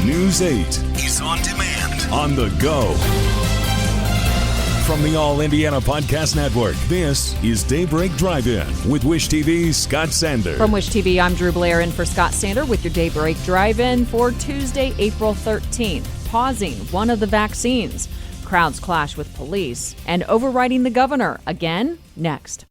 News 8 is on demand, on the go. From the All Indiana Podcast Network, this is Daybreak Drive-In with Wish TV's Scott Sander. From Wish TV, I'm Drew Blair in for Scott Sander with your Daybreak Drive-In for Tuesday, April 13th. Pausing one of the vaccines, crowds clash with police, and overriding the governor again next.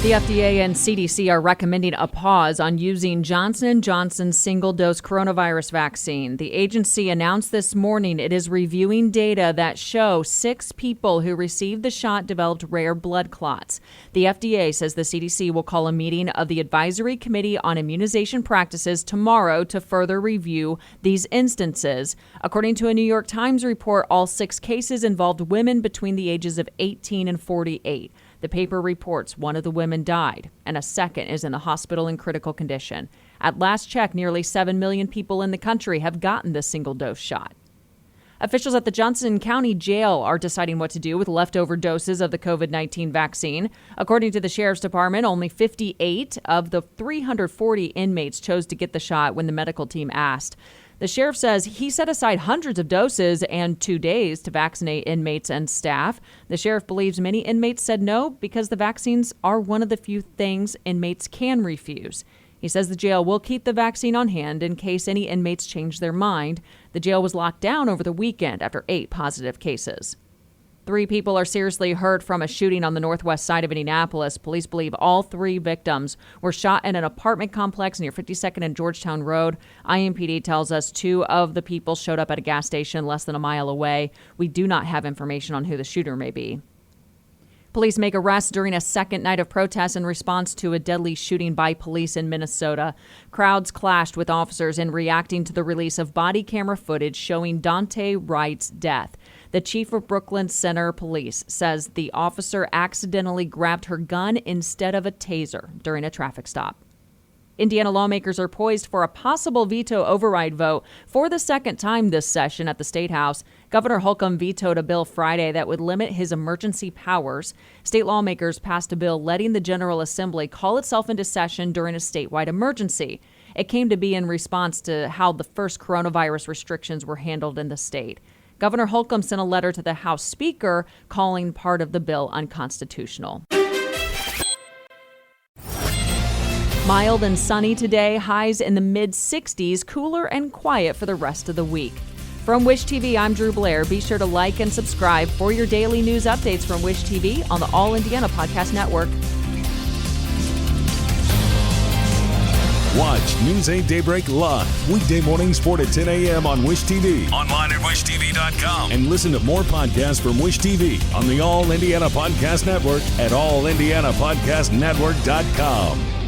The FDA and CDC are recommending a pause on using Johnson & Johnson's single-dose coronavirus vaccine. The agency announced this morning it is reviewing data that show 6 people who received the shot developed rare blood clots. The FDA says the CDC will call a meeting of the Advisory Committee on Immunization Practices tomorrow to further review these instances. According to a New York Times report, all 6 cases involved women between the ages of 18 and 48. The paper reports one of the women died, and a second is in the hospital in critical condition. At last check, nearly 7 million people in the country have gotten the single-dose shot. Officials at the Johnson County Jail are deciding what to do with leftover doses of the COVID-19 vaccine. According to the Sheriff's Department, only 58 of the 340 inmates chose to get the shot when the medical team asked. The sheriff says he set aside hundreds of doses and 2 days to vaccinate inmates and staff. The sheriff believes many inmates said no because the vaccines are one of the few things inmates can refuse. He says the jail will keep the vaccine on hand in case any inmates change their mind. The jail was locked down over the weekend after 8 positive cases. 3 people are seriously hurt from a shooting on the northwest side of Minneapolis. Police believe all 3 victims were shot in an apartment complex near 52nd and Georgetown Road. IMPD tells us 2 of the people showed up at a gas station less than a mile away. We do not have information on who the shooter may be. Police make arrests during a second night of protests in response to a deadly shooting by police in Minnesota. Crowds clashed with officers in reacting to the release of body camera footage showing Dante Wright's death. The chief of Brooklyn Center Police says the officer accidentally grabbed her gun instead of a taser during a traffic stop. Indiana lawmakers are poised for a possible veto override vote for the second time this session at the State House. Governor Holcomb vetoed a bill Friday that would limit his emergency powers. State lawmakers passed a bill letting the General Assembly call itself into session during a statewide emergency. It came to be in response to how the first coronavirus restrictions were handled in the state. Governor Holcomb sent a letter to the House Speaker calling part of the bill unconstitutional. Mild and sunny today, highs in the mid-60s, cooler and quiet for the rest of the week. From Wish TV, I'm Drew Blair. Be sure to like and subscribe for your daily news updates from Wish TV on the All Indiana Podcast Network. Watch News 8 Daybreak live weekday mornings 4 to 10 a.m. on Wish TV. Online at wishtv.com. And listen to more podcasts from Wish TV on the All Indiana Podcast Network at allindianapodcastnetwork.com.